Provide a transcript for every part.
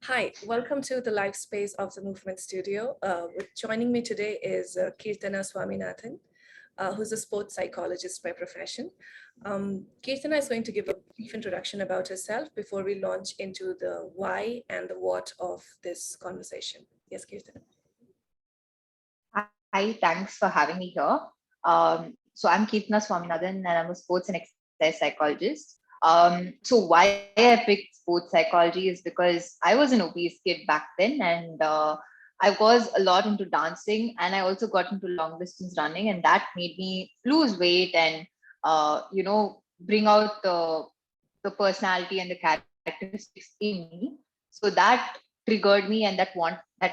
Hi, welcome to the live space of the Movement Studio. Joining me today is Keerthana Swaminathan, who's a sports psychologist by profession. Keerthana is going to give a brief introduction about herself before we launch into the why and the what of this conversation. Yes, Keerthana. Hi, thanks for having me here. So I'm Keerthana Swaminathan and I'm a sports and exercise psychologist. So why I picked sports psychology is because I was an obese kid back then, and I was a lot into dancing, and I also got into long distance running, and that made me lose weight and bring out the personality and the characteristics in me. So that triggered me, and that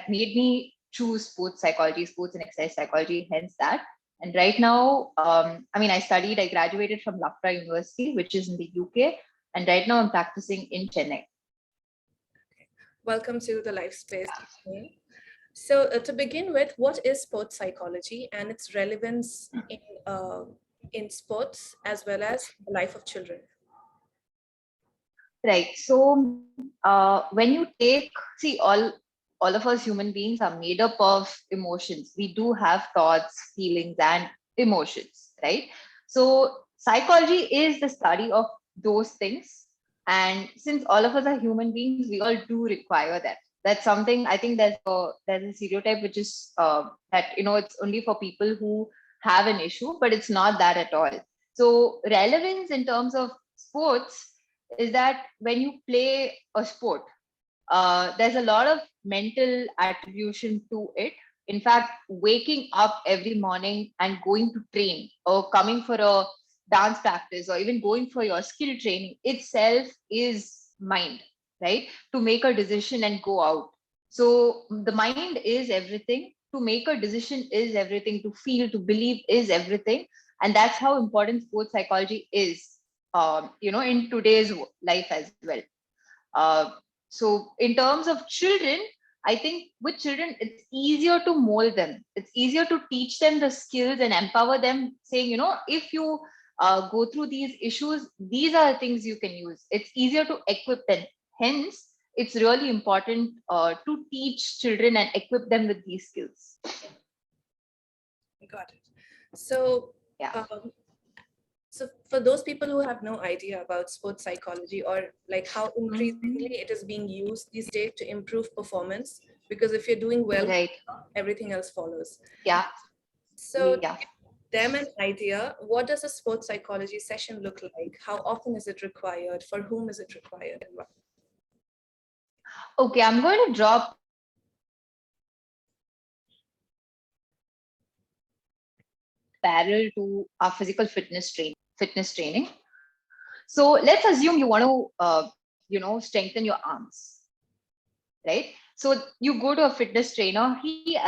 made me choose sports psychology, sports and exercise psychology, hence that. And right now, I graduated from Loughborough University, which is in the UK. And right now I'm practicing in Chennai. Welcome to the live space. So to begin with, what is sports psychology and its relevance in sports as well as the life of children? Right. So when you all of us human beings are made up of emotions. We do have thoughts, feelings, and emotions, right? So psychology is the study of those things. And since all of us are human beings, we all do require that. That's something I think there's a stereotype which is that it's only for people who have an issue, but it's not that at all. So relevance in terms of sports is that when you play a sport, there's a lot of mental attribution to it. In fact, waking up every morning and going to train or coming for a dance practice or even going for your skill training itself is mind, right? To make a decision and go out. So the mind is everything. To make a decision is everything. To feel, to believe is everything. And that's how important sports psychology is, in today's life as well. Uh, so in terms of children, I think with children, it's easier to mold them. It's easier to teach them the skills and empower them, saying, if you go through these issues, these are the things you can use. It's easier to equip them. Hence, it's really important to teach children and equip them with these skills. Got it. So, Yeah. So for those people who have no idea about sports psychology or like how increasingly it is being used these days to improve performance, because if you're doing well, Right. everything else follows. Yeah. So Yeah. to give them an idea, what does a sports psychology session look like? How often is it required? For whom is it required? And why? Okay, I'm going to drop parallel to our physical fitness training. So let's assume you want to strengthen your arms, right? So you go to a fitness trainer, he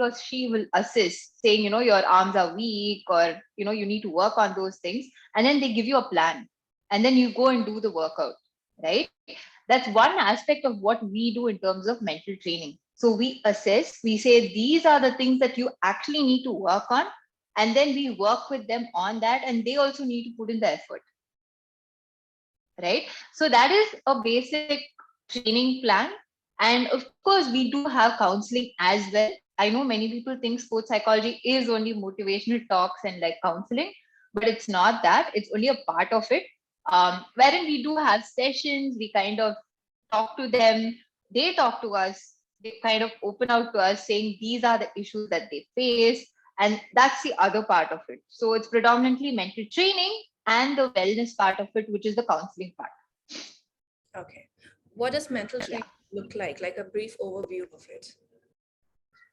or she will assist, saying, your arms are weak, or you need to work on those things, and then they give you a plan, and then you go and do the workout, right? That's one aspect of what we do in terms of mental training. So we assess, we say these are the things that you actually need to work on, and then we work with them on that, and they also need to put in the effort, right? So that is a basic training plan. And of course, we do have counseling as well. I know many people think sports psychology is only motivational talks and like counseling, but it's not that. It's only a part of it, wherein we do have sessions. We kind of talk to them, they talk to us, they kind of open out to us saying these are the issues that they face. And that's the other part of it. So it's predominantly mental training and the wellness part of it, which is the counseling part. Okay. What does mental Yeah. training look like? Like a brief overview of it.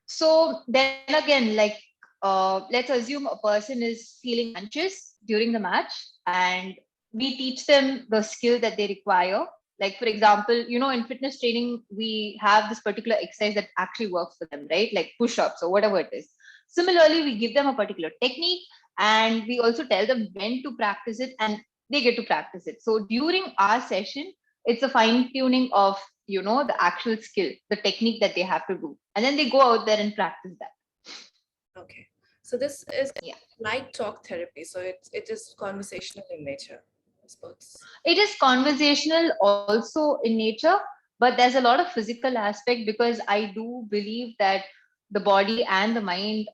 So then again, like let's assume a person is feeling anxious during the match, and we teach them the skill that they require. Like, for example, in fitness training, we have this particular exercise that actually works for them, right? Like push-ups or whatever it is. Similarly, we give them a particular technique, and we also tell them when to practice it, and they get to practice it. So during our session, it's a fine tuning of the actual skill, the technique that they have to do, and then they go out there and practice that. Okay. So this is Yeah, like talk therapy. So it is conversational in nature, sports. it is conversational also in nature, But there's a lot of physical aspect, because I do believe that the body and the mind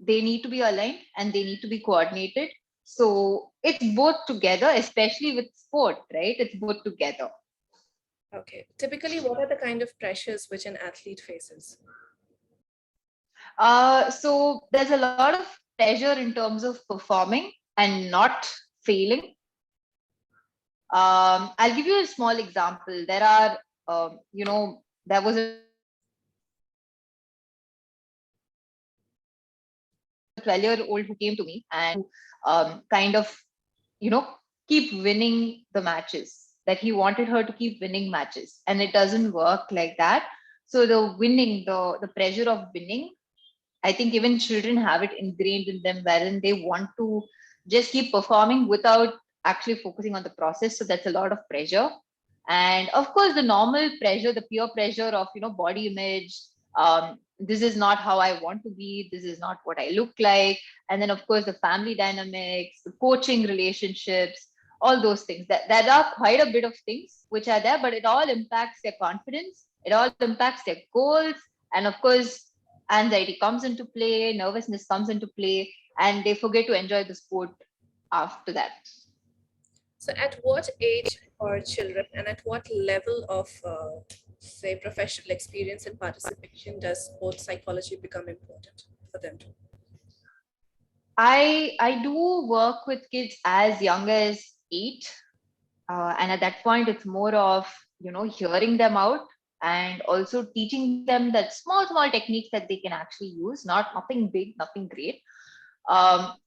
they need to be aligned and they need to be coordinated. So it's both together, especially with sport, right? It's both together. Okay. Typically, what are the kind of pressures which an athlete faces? So there's a lot of pressure in terms of performing and not failing. I'll give you a small example. There are, there was a 12-year-old who came to me and kind of, you know, keep winning the matches, that he wanted her to keep winning matches, and it doesn't work like that. So the winning, the pressure of winning, I think even children have it ingrained in them, wherein they want to just keep performing without actually focusing on the process. So that's a lot of pressure. And of course, the normal pressure, the peer pressure of, body image. This is not how I want to be. This is not what I look like. And then, of course, the family dynamics, the coaching relationships, all those things. That are quite a bit of things which are there, but it all impacts their confidence. It all impacts their goals. And of course, anxiety comes into play, nervousness comes into play, and they forget to enjoy the sport after that. So at what age are children and at what level of, say, professional experience and participation does sports psychology become important for them to? I do work with kids as young as 8, and at that point, it's more of hearing them out and also teaching them that small techniques that they can actually use, nothing big, nothing great,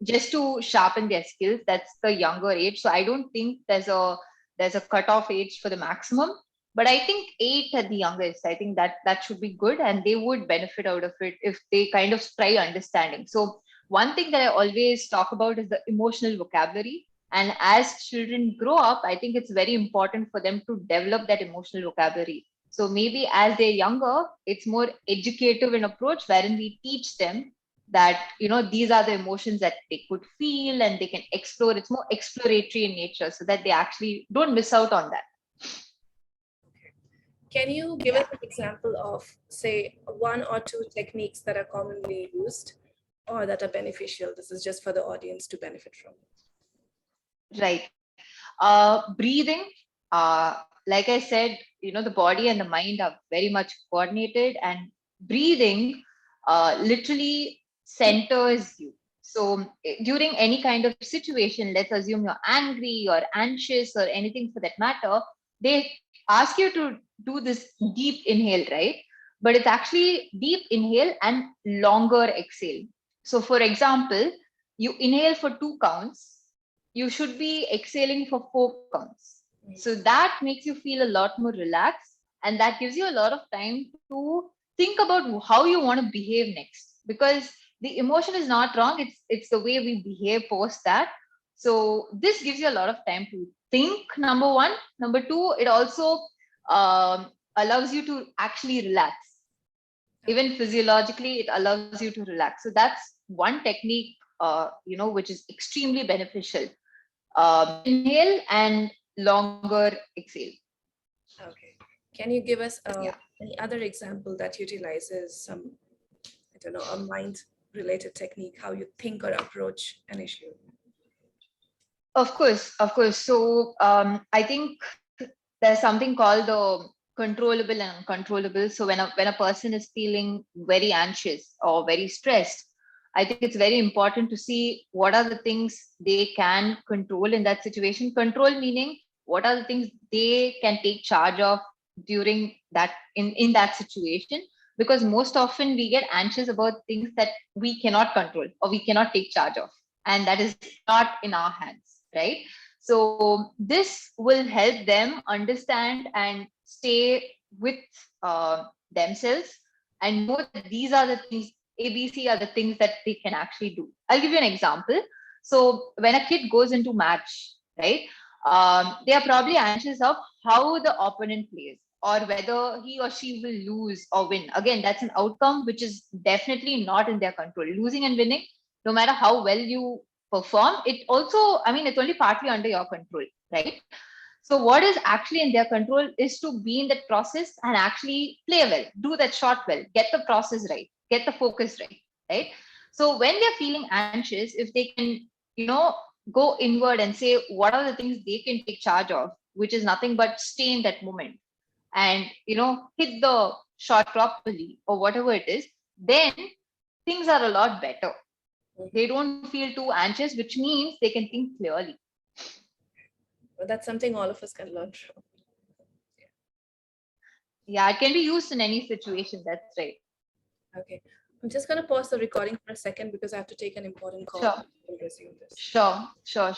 just to sharpen their skills. That's the younger age. So I don't think there's a cutoff age for the maximum, but I think 8 at the youngest. I think that should be good, and they would benefit out of it if they kind of try understanding. So one thing that I always talk about is the emotional vocabulary. And as children grow up, I think it's very important for them to develop that emotional vocabulary. So maybe as they're younger, it's more educative in approach, wherein we teach them that these are the emotions that they could feel and they can explore. It's more exploratory in nature, so that they actually don't miss out on that. Can you give us an example of, say, one or two techniques that are commonly used or that are beneficial? This is just for the audience to benefit from. Right. Breathing, like I said, the body and the mind are very much coordinated, and breathing literally centers you. So during any kind of situation, let's assume you're angry or anxious or anything for that matter, they ask you to do this deep inhale, right? But it's actually deep inhale and longer exhale. So for example, you inhale for 2 counts, you should be exhaling for 4 counts. So that makes you feel a lot more relaxed, and that gives you a lot of time to think about how you want to behave next, because the emotion is not wrong. It's the way we behave post that. So this gives you a lot of time to think, number one. Number two, it also allows you to actually relax. Even physiologically, it allows you to relax. So that's one technique, which is extremely beneficial. Inhale and longer exhale. Okay. Can you give us any other example that utilizes some, I don't know, a mind-related technique, how you think or approach an issue? Of course, of course. So I think there's something called the controllable and uncontrollable. So when a person is feeling very anxious or very stressed, I think it's very important to see what are the things they can control in that situation. Control meaning what are the things they can take charge of during that in that situation. Because most often we get anxious about things that we cannot control or we cannot take charge of, and that is not in our hands, right? So this will help them understand and stay with themselves and know that these are the things, ABC are the things that they can actually do. I'll give you an example. So when a kid goes into match, right, they are probably anxious of how the opponent plays or whether he or she will lose or win. Again, that's an outcome which is definitely not in their control. Losing and winning, no matter how well you perform, it also, I mean, it's only partly under your control, right? So what is actually in their control is to be in that process and actually play well, do that shot well, get the process right, get the focus right, right? So when they're feeling anxious, if they can, go inward and say what are the things they can take charge of, which is nothing but stay in that moment and, hit the shot properly or whatever it is, then things are a lot better. They don't feel too anxious, which means they can think clearly. Well, that's something all of us can learn from. Yeah, it can be used in any situation. That's right. Okay. I'm just going to pause the recording for a second because I have to take an important call. Sure. We'll resume this. Sure. So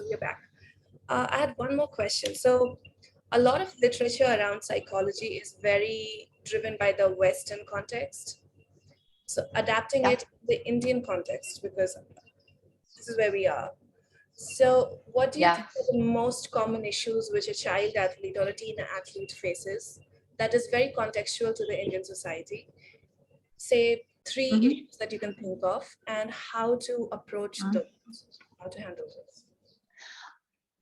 we're back. I had one more question. So a lot of literature around psychology is very driven by the Western context. So adapting Yeah. it to the Indian context, because this is where we are. So what do you Yeah. think are the most common issues which a child athlete or a teen athlete faces that is very contextual to the Indian society? Say 3 Mhm. issues that you can think of and how to approach Mhm. those, how to handle those.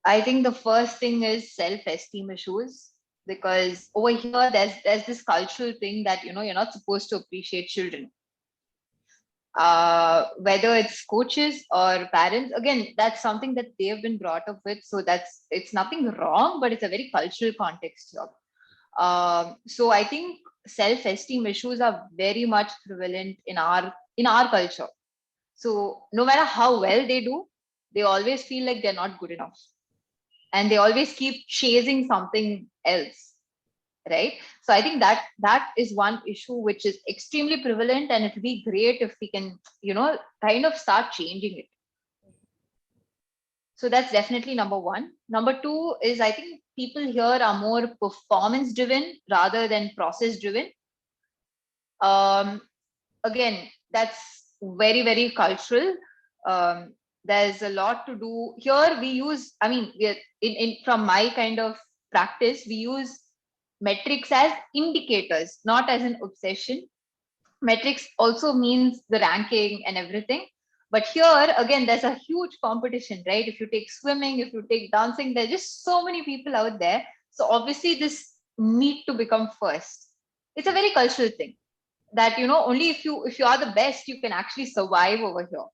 I think the first thing is self-esteem issues, because over here there's this cultural thing that you're not supposed to appreciate children. Whether it's coaches or parents, again, that's something that they've been brought up with. So it's nothing wrong, but it's a very cultural context here. So I think self-esteem issues are very much prevalent in our culture. So no matter how well they do, they always feel like they're not good enough, and they always keep chasing something else, right? So I think that is one issue which is extremely prevalent, and it would be great if we can, kind of start changing it. So that's definitely number one. Number two is, I think people here are more performance driven rather than process driven. um, Again, that's very cultural. There's a lot to do here. We use, I mean, in from my kind of practice, we use metrics as indicators, not as an obsession. Metrics also means the ranking and everything, but here again there's a huge competition, right? If you take swimming, if you take dancing, there's just so many people out there. So obviously this need to become first. It's a very cultural thing that, only if you are the best, you can actually survive over here,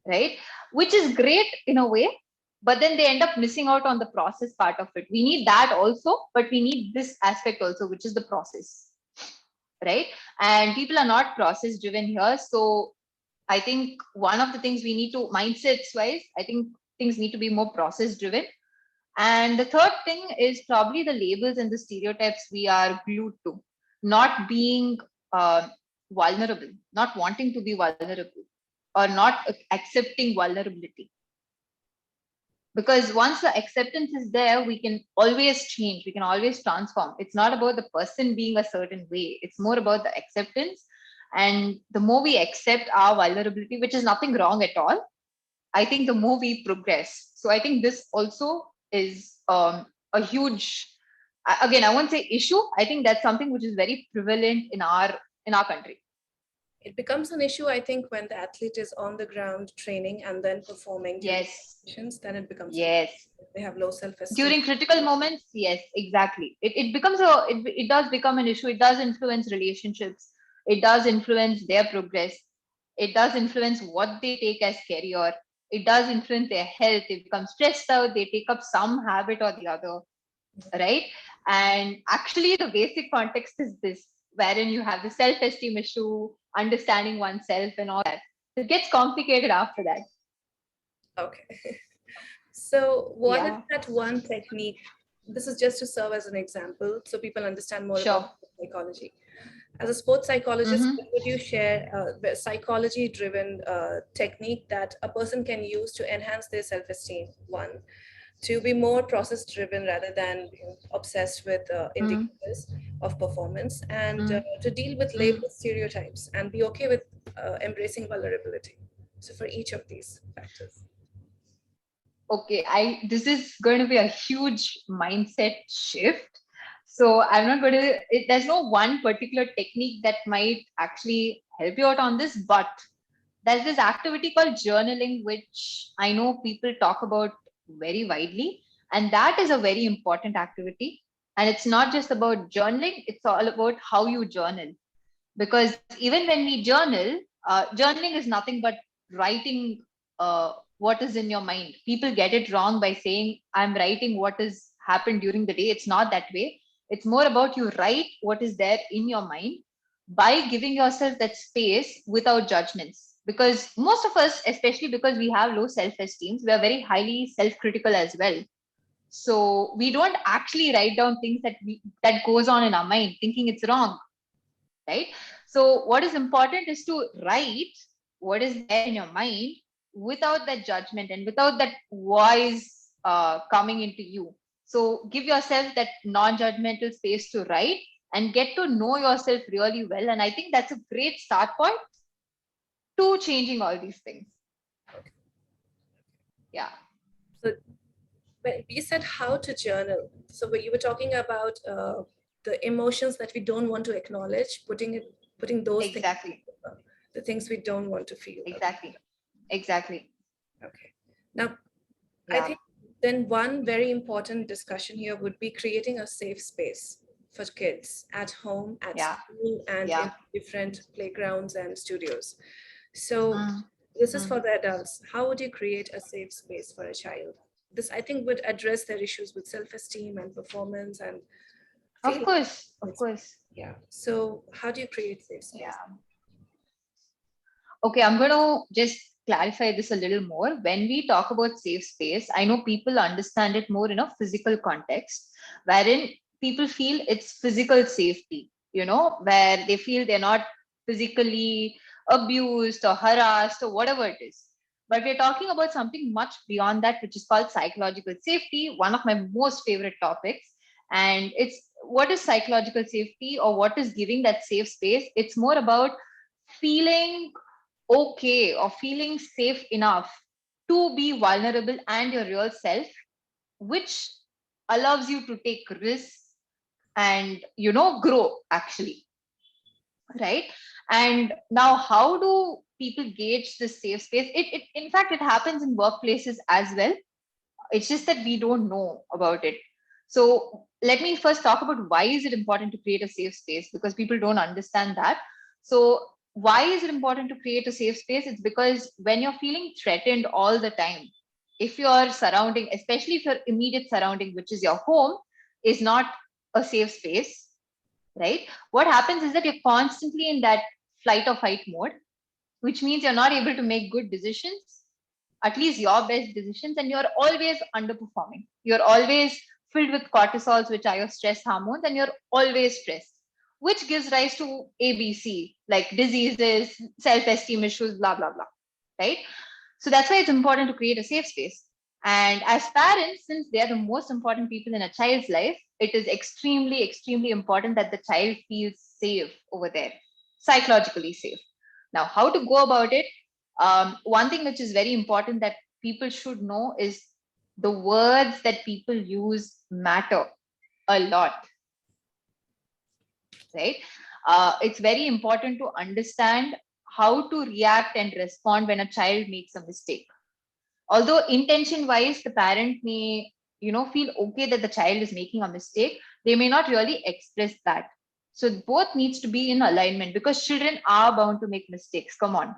right? Which is great in a way, but then they end up missing out on the process part of it. We need that also, but we need this aspect also, which is the process, right? And people are not process driven here. So I think one of the things we need to, mindsets wise, I think things need to be more process driven. And the third thing is probably the labels and the stereotypes we are glued to, not being uh, vulnerable, not wanting to be vulnerable, or not accepting vulnerability. Because once the acceptance is there, we can always change, we can always transform. It's not about the person being a certain way, it's more about the acceptance. And the more we accept our vulnerability, which is nothing wrong at all, I think the more we progress. So I think this also is a huge, again, I won't say issue. I think that's something which is very prevalent in our country. It becomes an issue, I think, when the athlete is on the ground training and then performing during Yes. competitions, then it becomes an Yes. issue. They have low self-esteem. During critical moments, yes, exactly. It becomes it does become an issue. It does influence relationships. It does influence their progress. It does influence what they take as career. It does influence their health. They become stressed out. They take up some habit or the other, right? And actually, the basic context is this, wherein you have the self-esteem issue, understanding oneself, and all that. It gets complicated after that. Okay. So what is Yeah, that one technique? This is just to serve as an example so people understand more sure. about psychology. As a sports psychologist, Mm-hmm. what would you share the psychology-driven technique that a person can use to enhance their self-esteem? One, to be more process-driven rather than obsessed with indicators of performance, and to deal with Mm-hmm. label stereotypes and be okay with embracing vulnerability. So for each of these factors. Okay, I this is going to be a huge mindset shift. So I'm not going to, there's no one particular technique that might actually help you out on this, but there's this activity called journaling, which I know people talk about very widely. And that is a very important activity. And it's not just about journaling, it's all about how you journal. Because even when we journal, journaling is nothing but writing what is in your mind. People get it wrong by saying, I'm writing what has happened during the day. It's not that way. It's more about you write what is there in your mind by giving yourself that space without judgments. Because most of us, especially because we have low self-esteem, we are very highly self-critical as well. So we don't actually write down things that goes on in our mind, thinking it's wrong, right? So what is important is to write what is there in your mind without that judgment and without that voice coming into you. So give yourself that non-judgmental space to write and get to know yourself really well. And I think that's a great start point to changing all these things. Yeah. So when you said how to journal, so you were talking about the emotions that we don't want to acknowledge, putting those exactly things, the things we don't want to feel. Exactly. Okay. Now, Yeah. I think then one very important discussion here would be creating a safe space for kids at home, at school, and in different playgrounds and studios. So this is for the adults. How would you create a safe space for a child? This, I think, would address their issues with self-esteem and performance and Of course. Yeah. So how do you create safe space? Yeah. Okay, I'm going to just clarify this a little more. When we talk about safe space, I know people understand it more in a physical context, wherein people feel it's physical safety, where they feel they're not physically abused or harassed or whatever it is. But we're talking about something much beyond that, which is called psychological safety, one of my most favorite topics. And it's what is psychological safety, or what is giving that safe space? It's more about feeling okay or feeling safe enough to be vulnerable and your real self, which allows you to take risks and grow actually, right? And now, how do people gauge this safe space? It in fact, it happens in workplaces as well. It's just that we don't know about it. So let me first talk about why is it important to create a safe space, because people don't understand that. So why is it important to create a safe space? It's because when you're feeling threatened all the time, if your surrounding, especially if your immediate surrounding, which is your home, is not a safe space, right? What happens is that you're constantly in that flight or fight mode, which means you're not able to make good decisions, at least your best decisions, and you're always underperforming. You're always filled with cortisols, which are your stress hormones, and you're always stressed, which gives rise to ABC, like diseases, self-esteem issues, blah, blah, blah, right? So that's why it's important to create a safe space. And as parents, since they are the most important people in a child's life, it is extremely, extremely important that the child feels safe over there, psychologically safe. Now, how to go about it? One thing which is very important that people should know is the words that people use matter a lot, right? It's very important to understand how to react and respond when a child makes a mistake. Although intention wise, the parent may, feel okay that the child is making a mistake, they may not really express that. So both needs to be in alignment, because children are bound to make mistakes. Come on.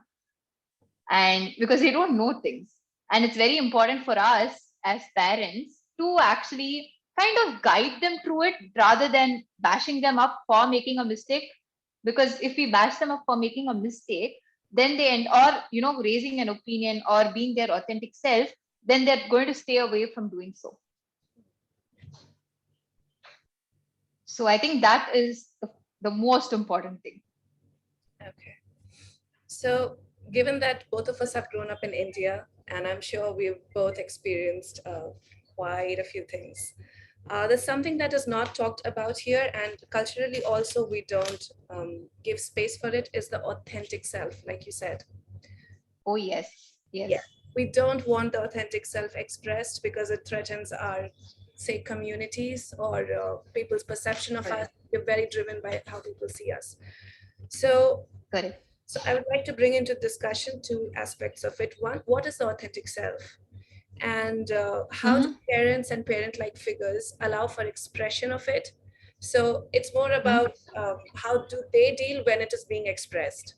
And because they don't know things. And it's very important for us as parents to actually kind of guide them through it rather than bashing them up for making a mistake. Because if we bash them up for making a mistake, then they end, or raising an opinion or being their authentic self, then they're going to stay away from doing so. So I think that is the most important thing. Okay. So given that both of us have grown up in India, and I'm sure we've both experienced quite a few things, there's something that is not talked about here, and culturally also we don't give space for it, is the authentic self, like you said. Oh, yes. Yeah. We don't want the authentic self expressed because it threatens our, say, communities or people's perception of us. We're very driven by how people see us. So Correct. So I would like to bring into discussion two aspects of it. One, what is the authentic self? And how do Mhm, parents and parent-like figures allow for expression of it? So it's more mhm, about how do they deal when it is being expressed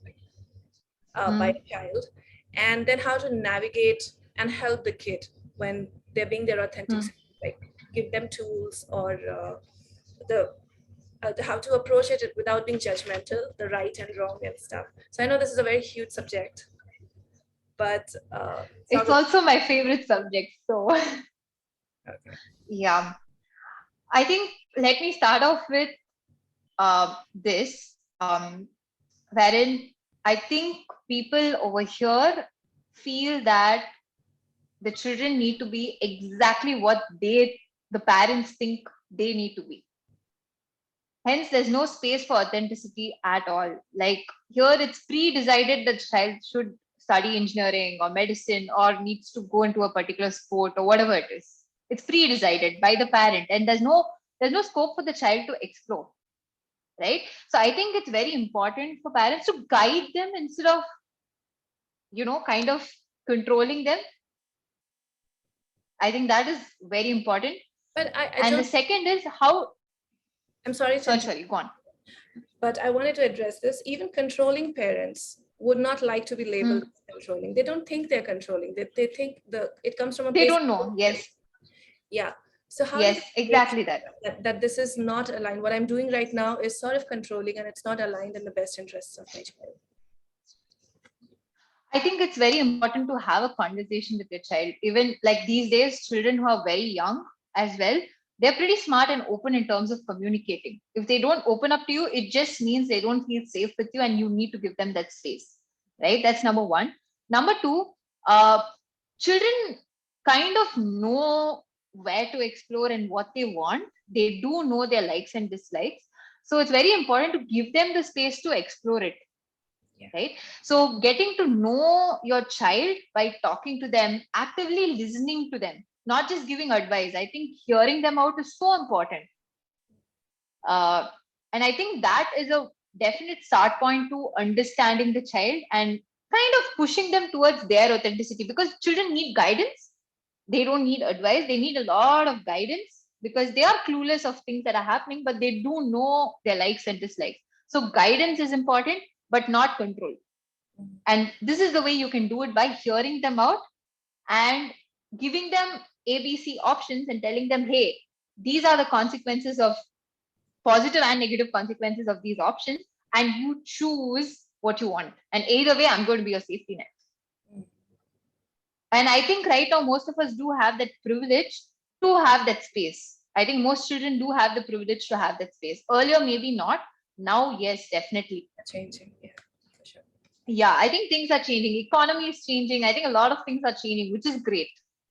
by mhm, a child, and then how to navigate and help the kid when they're being their authentic mhm. self, like give them tools or the how to approach it without being judgmental, the right and wrong and stuff. So I know this is a very huge subject, but It's sort of also my favorite subject. So, okay. yeah, I think let me start off with this, wherein I think people over here feel that the children need to be exactly what the parents think they need to be. Hence, there's no space for authenticity at all. Like here, it's pre-decided that child should study engineering or medicine or needs to go into a particular sport or whatever it is. It's pre-decided by the parent, and there's no scope for the child to explore, right? So I think it's very important for parents to guide them instead of kind of controlling them. I think that is very important. But I And the don't, second is how. I'm sorry to interrupt, Sorry, go on. but I wanted to address this. Even controlling parents would not like to be labeled Hmm. as controlling. They don't think they're controlling. They think it comes from a They place don't of know. Yes, ignorance. Yeah. So how do yes, they make exactly sure that. that this is not aligned? What I'm doing right now is sort of controlling and it's not aligned in the best interests of my child. I think it's very important to have a conversation with your child. Even like these days, children who are very young as well, they're pretty smart and open in terms of communicating. If they don't open up to you, it just means they don't feel safe with you and you need to give them that space, right? That's number one. Number two, uh, children kind of know where to explore and what they want. They do know their likes and dislikes. So it's very important to give them the space to explore it, Yeah. right? So getting to know your child by talking to them, actively listening to them, not just giving advice. I think hearing them out is so important. uh, and I think that is a definite start point to understanding the child and kind of pushing them towards their authenticity, because children need guidance. They don't need advice, they need a lot of guidance because they are clueless of things that are happening, but they do know their likes and dislikes. So guidance is important, but not control. And this is the way you can do it, by hearing them out and giving them ABC options and telling them, hey, these are the consequences of positive and negative consequences of these options, and you choose what you want. And either way, I'm going to be your safety net. Mm. And I think right now, most of us do have that privilege to have that space. I think most children do have the privilege to have that space. Earlier, maybe not. Now, yes, definitely. Changing. Yeah, for sure. Yeah, I think things are changing. Economy is changing. I think a lot of things are changing, which is great,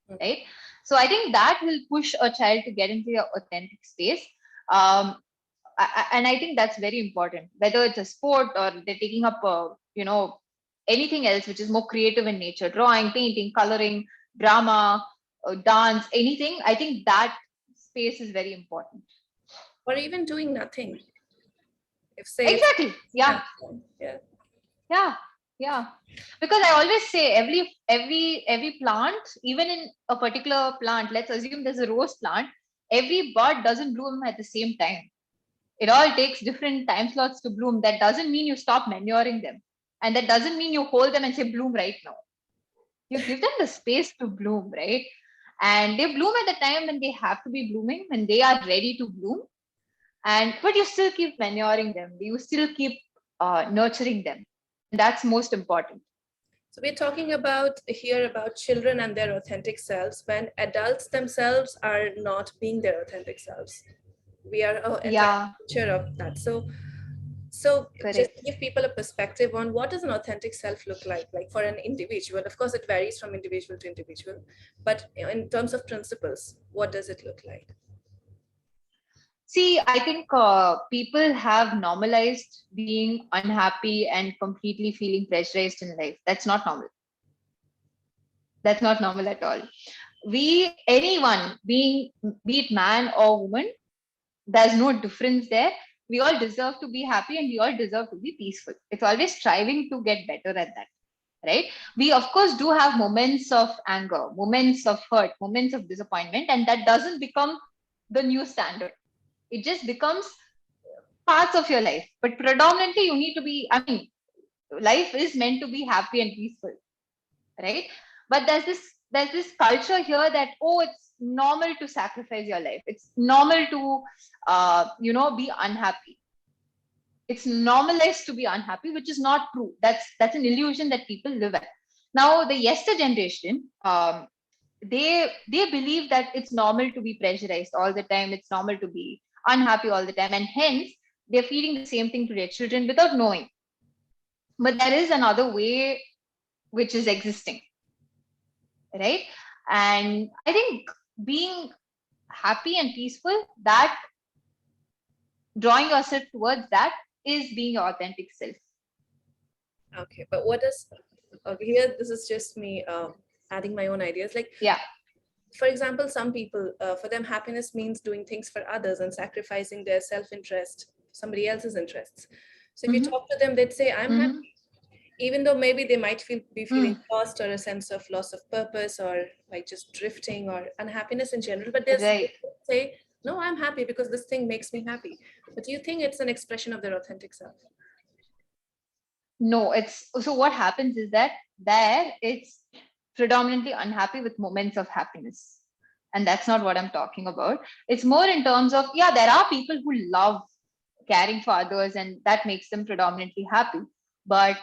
Mm. right? So I think that will push a child to get into your authentic space. Um, and I think that's very important, whether it's a sport or they're taking up, anything else which is more creative in nature, drawing, painting, coloring, drama, dance, anything. I think that space is very important. Or even doing nothing. If say if Exactly. Yeah. yeah. Yeah, yeah. Because I always say every plant, even in a particular plant, let's assume there's a rose plant, every bud doesn't bloom at the same time. It all takes different time slots to bloom. That doesn't mean you stop manuring them. And that doesn't mean you hold them and say bloom right now. You give them the space to bloom, right? And they bloom at the time when they have to be blooming, when they are ready to bloom. And but you still keep manuring them. You still keep nurturing them. That's most important. So we're talking about here about children and their authentic selves when adults themselves are not being their authentic selves. We are an entire Yeah, picture of that. So just correct. give people a perspective on what does an authentic self look like for an individual. Of course, it varies from individual to individual, but in terms of principles, what does it look like? See, I think people have normalized being unhappy and completely feeling pressurized in life. That's not normal. That's not normal at all. Anyone, be it man or woman, there's no difference there. we all deserve to be happy and we all deserve to be peaceful. It's always striving to get better at that, right? We of course do have moments of anger, moments of hurt, moments of disappointment, and that doesn't become the new standard. It just becomes parts of your life. But predominantly you need to be, I mean, life is meant to be happy and peaceful, right? But there's this culture here that, oh, it's normal to sacrifice your life, it's normal to be unhappy, it's normalized to be unhappy, which is not true. That's an illusion that people live at. Now the yester generation, they believe that it's normal to be pressurized all the time, it's normal to be unhappy all the time, and hence they're feeding the same thing to their children without knowing. But there is another way which is existing, right? And I think being happy and peaceful, that drawing yourself towards that is being your authentic self. Okay, but what is, okay, here, this is just me adding my own ideas. Like, Yeah. for example, some people, for them, happiness means doing things for others and sacrificing their self-interest, somebody else's interests. So if you talk to them, they'd say, I'm happy, even though maybe they might be feeling lost, or a sense of loss of purpose, or like just drifting, or unhappiness in general. But they Right. say, no, I'm happy because this thing makes me happy. But do you think it's an expression of their authentic self? No, it's, so what happens is that there it's predominantly unhappy with moments of happiness. And that's not what I'm talking about. It's more in terms of, yeah, there are people who love caring for others and that makes them predominantly happy. But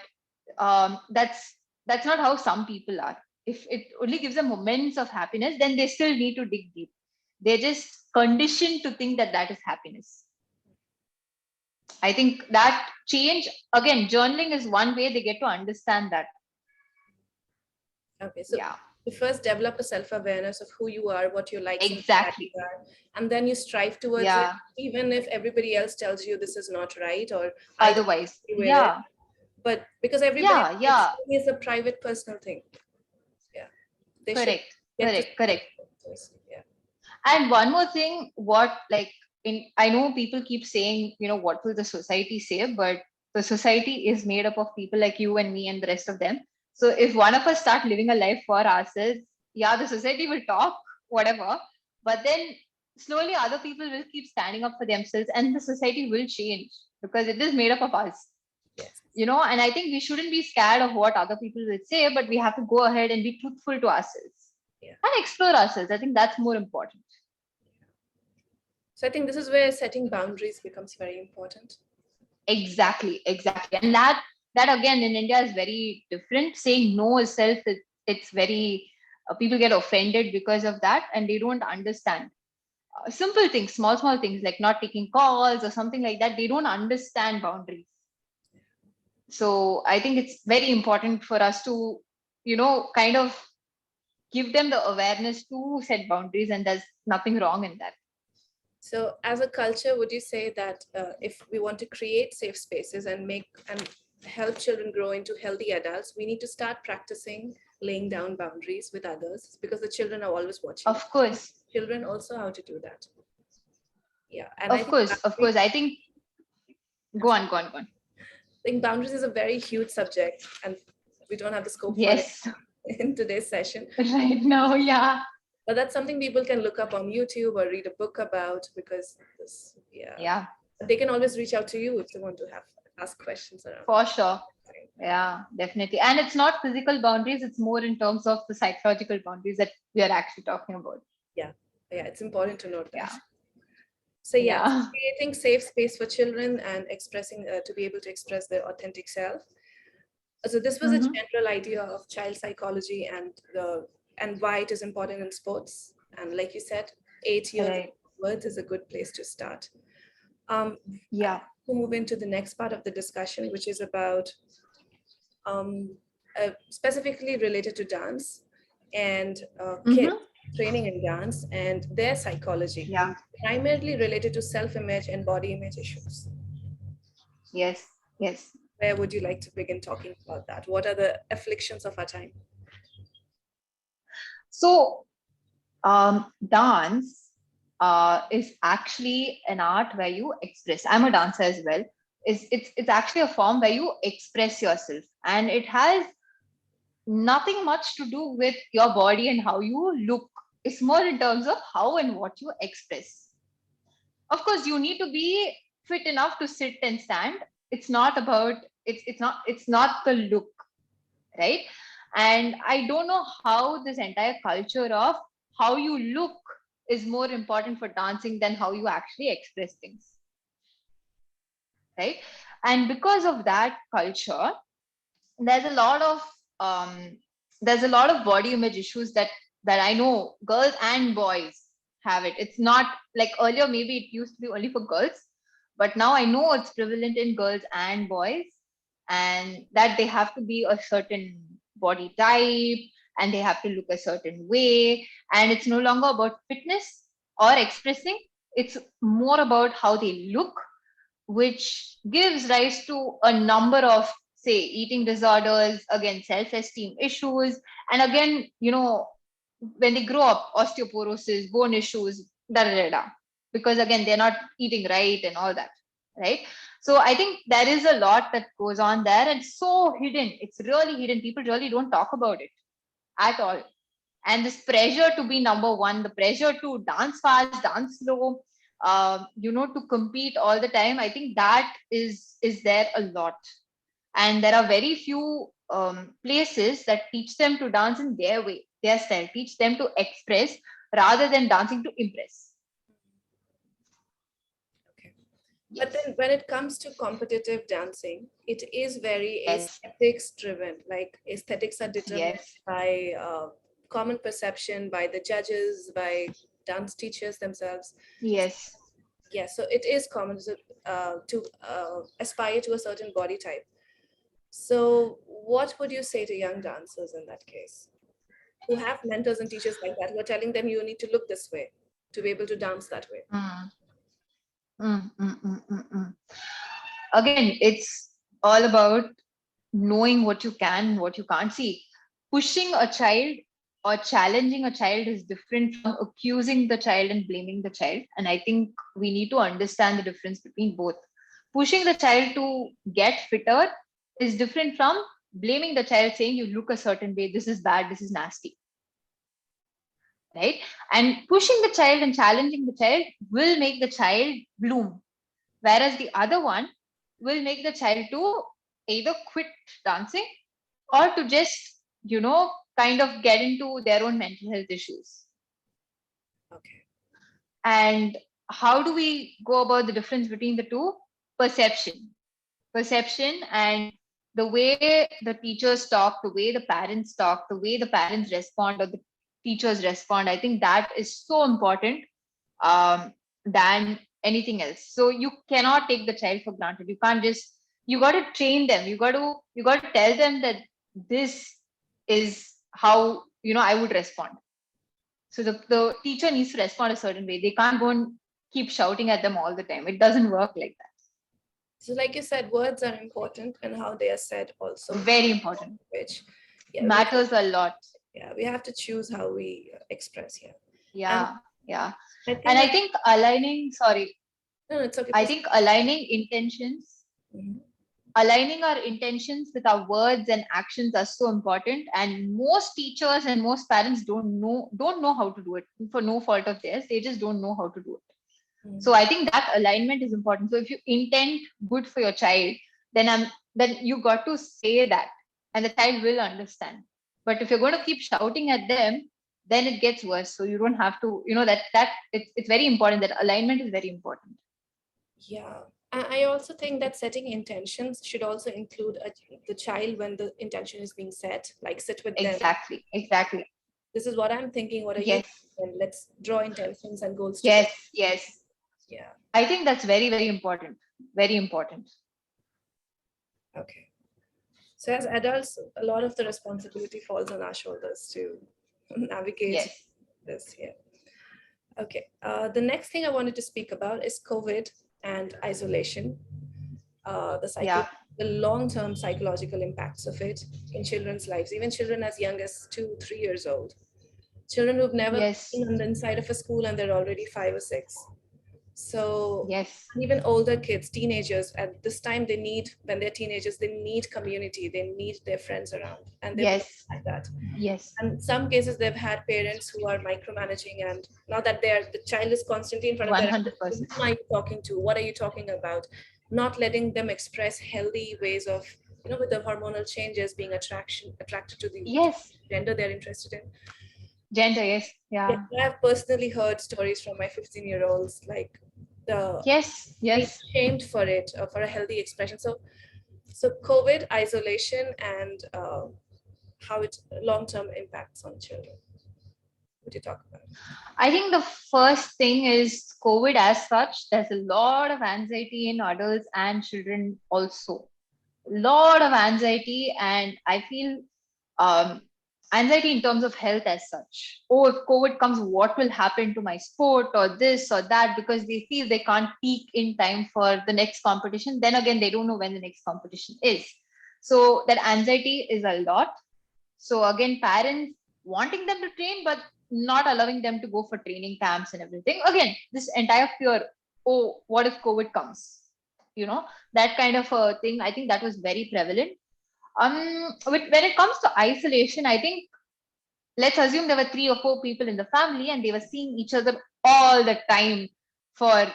that's not how some people are. If it only gives them moments of happiness, then they still need to dig deep. They're just conditioned to think that that is happiness. I think that change, again, journaling is one way they get to understand that. Okay, so Yeah, you first develop a self-awareness of who you are, what you like, exactly. and then you strive towards it, Yeah, even if everybody else tells you this is not right, or I don't otherwise, agree with it. yeah, But because everybody yeah, is a private, personal thing. Yeah, they should correct, get to correct, correct. yeah. And one more thing, what, like, I know people keep saying, what will the society say, but the society is made up of people like you and me and the rest of them. So if one of us start living a life for ourselves, yeah, the society will talk, whatever, but then slowly other people will keep standing up for themselves and the society will change because it is made up of us. Yes. And I think we shouldn't be scared of what other people will say, but we have to go ahead and be truthful to ourselves. Yeah. And explore ourselves. I think that's more important. So I think this is where setting boundaries becomes very important. Exactly. And that again in India is very different. Saying no itself, it's very, people get offended because of that and they don't understand. Simple things, small things like not taking calls or something like that, they don't understand boundaries. So I think it's very important for us to, kind of give them the awareness to set boundaries, and there's nothing wrong in that. So as a culture, would you say that if we want to create safe spaces and help children grow into healthy adults, we need to start practicing laying down boundaries with others, because the children are always watching. Of course. Children also how to do that. Yeah. And of course. I think, go on. I think boundaries is a very huge subject and we don't have the scope yes. for it in today's session. Right now, yeah. But that's something people can look up on YouTube or read a book about, because they can always reach out to you if they want to ask questions around. For sure. Yeah, definitely. And it's not physical boundaries, it's more in terms of the psychological boundaries that we are actually talking about. Yeah, it's important to note that. Yeah. So creating safe space for children and expressing to be able to express their authentic self. So this was a general idea of child psychology and why it is important in sports. And like you said, 8 years words is a good place to start. We'll move into the next part of the discussion, which is about specifically related to dance and kids training in dance and their psychology, primarily related to self-image and body image issues. Yes. Where would you like to begin talking about that? What are the afflictions of our time? So, dance is actually an art where you express. I'm a dancer as well. It's actually a form where you express yourself, and it has nothing much to do with your body and how you look. It's more in terms of how and what you express. Of course, you need to be fit enough to sit and stand. It's not about it's not the look, right? And I don't know how this entire culture of how you look is more important for dancing than how you actually express things, right? And because of that culture, there's a lot of um, there's a lot of body image issues that I know girls and boys have it. It's not like earlier, maybe it used to be only for girls, but now I know it's prevalent in girls and boys, and that they have to be a certain body type and they have to look a certain way. And it's no longer about fitness or expressing, it's more about how they look, which gives rise to a number of, say, eating disorders, again self-esteem issues, and again, when they grow up, osteoporosis, bone issues, da da da da, because again they're not eating right and all that, right? So I think there is a lot that goes on there, and so hidden. It's really hidden. People really don't talk about it at all. And this pressure to be number one, the pressure to dance fast, dance slow, to compete all the time, I think that is there a lot. And there are very few places that teach them to dance in their way, their style, teach them to express rather than dancing to impress. Okay. But Yes. then when it comes to competitive dancing, it is very Yes. aesthetics driven. Like aesthetics are determined Yes. by common perception, by the judges, by dance teachers themselves. Yes. Yeah, so it is common to aspire to a certain body type. So what would you say to young dancers in that case, who have mentors and teachers like that, who are telling them you need to look this way to be able to dance that way? Mm, mm. Again, it's all about knowing what you can, what you can't see. Pushing a child or challenging a child is different from accusing the child and blaming the child. And I think we need to understand the difference between both. Pushing the child to get fitter is different from blaming the child, saying you look a certain way, this is bad, this is nasty, right? And pushing the child and challenging the child will make the child bloom, whereas the other one will make the child to either quit dancing or to just, kind of get into their own mental health issues. Okay. And how do we go about the difference between the two? Perception and the way the teachers talk, the way the parents talk, the way the parents respond or the teachers respond. I think that is so important, than anything else. So you cannot take the child for granted. You can't just, you got to train them. You got to tell them that this is how, I would respond. So the teacher needs to respond a certain way. They can't go and keep shouting at them all the time. It doesn't work like that. So like you said, words are important and how they are said also. Very important. Which, yeah, Matters a lot. we have to choose how we express here. And Yeah. Yeah. I And think I that, think aligning, sorry, no, it's okay. I Please. think aligning intentions, Mhm. aligning our intentions with our words and actions are so important. And most teachers and most parents don't know how to do it for no fault of theirs. They just don't know how to do it. So I think that alignment is important. So if you intend good for your child, then you got to say that, and the child will understand. But if you're going to keep shouting at them, then it gets worse. So you don't have to, that it's very important. That alignment is very important. Yeah. I also think that setting intentions should also include the child when the intention is being set, like sit with them. Exactly. This is what I'm thinking. What are you Yes. thinking? And let's draw intentions and goals together. Yes. Yeah. I think that's very, very important. Very important. Okay. So as adults, a lot of the responsibility falls on our shoulders to navigate Yes. this here. Okay. The next thing I wanted to speak about is COVID and isolation. Yeah. The long-term psychological impacts of it in children's lives, even children as young as 2, 3 years old. Children who've never Yes. been on the inside of a school and they're already 5 or 6. So Yes. even older kids, teenagers, at this time when they're teenagers, they need community, they need their friends around, and they've not Yes. had that. Yes. And in some cases, they've had parents who are micromanaging, and now that the child is constantly in front of their eyes, 100%. who are you talking to? What are you talking about? Not letting them express healthy ways of, with the hormonal changes, being attracted to the Yes. gender they're interested in. Gender. Yes. Yeah, Yeah. I've personally heard stories from my 15-year-olds, like the Yes. being Yes. shamed for it, for a healthy expression. So COVID, isolation, and how it long-term impacts on children. Would you talk about? I think the first thing is COVID as such. There's a lot of anxiety in adults and children also. Lot of anxiety, and I feel um, anxiety in terms of health as such. Oh, if COVID comes, what will happen to my sport or this or that? Because they feel they can't peak in time for the next competition. Then again, they don't know when the next competition is. So that anxiety is a lot. So again, parents wanting them to train, but not allowing them to go for training camps and everything. Again, this entire fear, oh, what if COVID comes? That kind of a thing. I think that was very prevalent. When it comes to isolation, I think let's assume there were 3 or 4 people in the family and they were seeing each other all the time for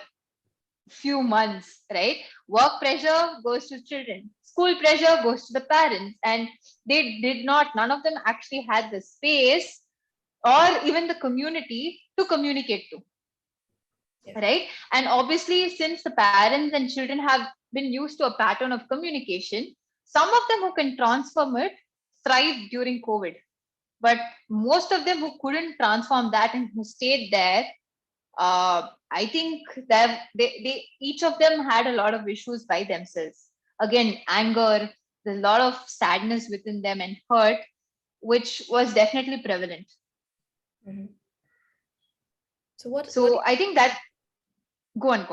few months, right? Work pressure goes to children, school pressure goes to the parents, and none of them actually had the space or even the community to communicate to, Yeah. right? And obviously, since the parents and children have been used to a pattern of communication, some of them who can transform it thrived during COVID. But most of them who couldn't transform that and who stayed there, I think that they each of them had a lot of issues by themselves. Again, anger, there's a lot of sadness within them and hurt, which was definitely prevalent. Mm-hmm. So what So I think that go on.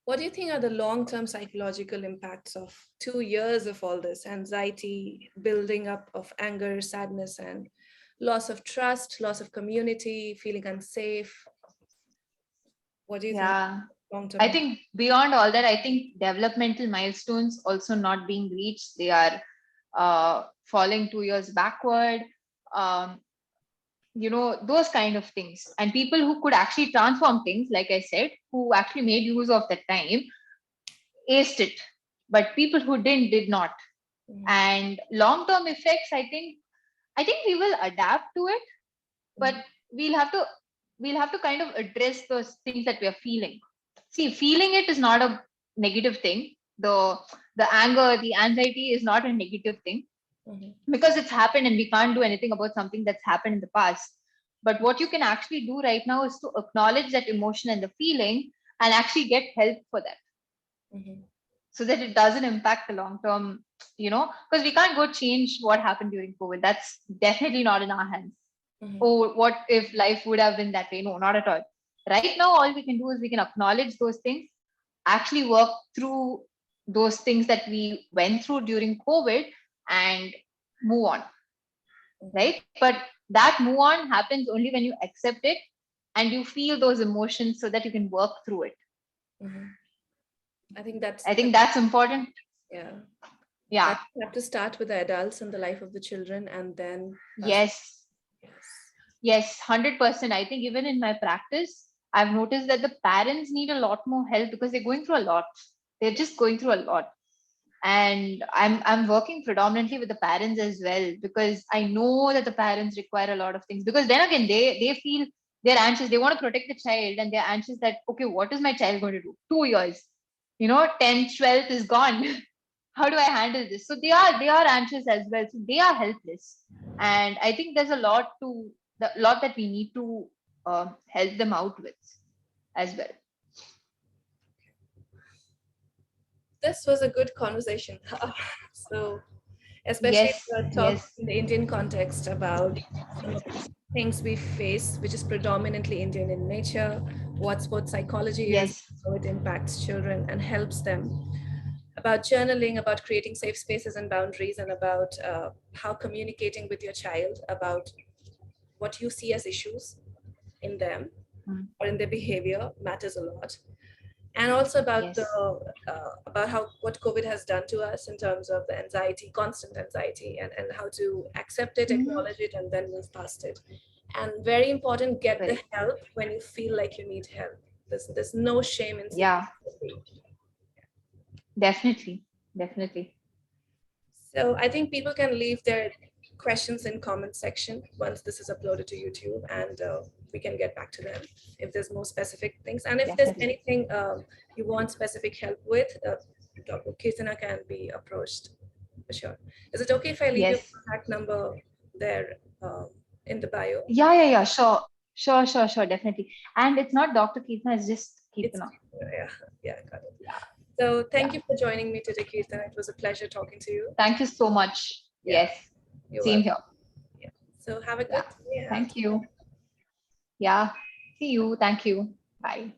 what do you think are the long-term psychological impacts of 2 years of all this anxiety, building up of anger, sadness, and loss of trust, loss of community, feeling unsafe? What do you think Yeah, long-term I impact? think beyond all that, I think developmental milestones also not being reached. They are falling 2 years backward. Um, those kind of things, and people who could actually transform things, like I said, who actually made use of that time, aced it, but people who did not. Mhm, And long term effects, I think we will adapt to it, but mhm, we'll have to we'll have to kind of address those things that we are feeling. See, feeling it is not a negative thing. The anger, the anxiety is not a negative thing, mhm, because it's happened and we can't do anything about something that's happened in the past. But what you can actually do right now is to acknowledge that emotion and the feeling and actually get help for that, mhm, so that it doesn't impact the long term, because we can't go change what happened during COVID. That's definitely not in our hands. mhm, Oh, what if life would have been that way? No, not at all. Right now, all we can do is we can acknowledge those things, actually work through those things that we went through during COVID, and move on, mhm, right? But that move on happens only when you accept it and you feel those emotions so that you can work through it. mhm. I think that's I think that's important. yeah. Yeah. That you have to start with the adults in the life of the children, and then Yes. yes. Yes. 100%. I think even in my practice, I've noticed that the parents need a lot more help because they're going through a lot. They're just going through a lot. And I'm working predominantly with the parents as well, because I know that the parents require a lot of things, because then again they feel they're anxious, they want to protect the child, and they're anxious that, okay, what is my child going to do? 2 years, 10th 12th is gone. How do I handle this? So they are anxious as well, so they are helpless. And I think there's a lot that we need to help them out with as well. This was a good conversation. So especially if Yes. we're talking Yes. in the Indian context about some of the things we face, which is predominantly Indian in nature, what sports psychology is, Yes. how it impacts children and helps them, about journaling, about creating safe spaces and boundaries, and about how communicating with your child about what you see as issues in them Mm. or in their behavior matters a lot. And also about Yes. about how what COVID has done to us in terms of the anxiety, constant anxiety, and how to accept it, Mhm. acknowledge it, and then move past it. And very important, get the Correct. help when you feel like you need help. There's no shame in seeking Yeah, help. definitely. Definitely. So I think people can leave their questions in comment section once this is uploaded to YouTube, and we can get back to them if there's more specific things. And if there's Definitely. anything you want specific help with, Dr. Keerthana can be approached for sure. Is it okay if I leave your Yes. contact number there in the bio? Yeah, yeah, yeah. Sure. Sure, sure, sure. Definitely. And it's not Dr. Keerthana, it's just It's Keerthana. yeah, yeah, got it. Yeah. So thank Yeah. you for joining me today, Keerthana. It was a pleasure talking to you. Thank you so much. Yeah, Yes. you're Same welcome. here. Yeah. So have a Yeah. good day. Thank you. Yeah. See you. Thank you. Bye.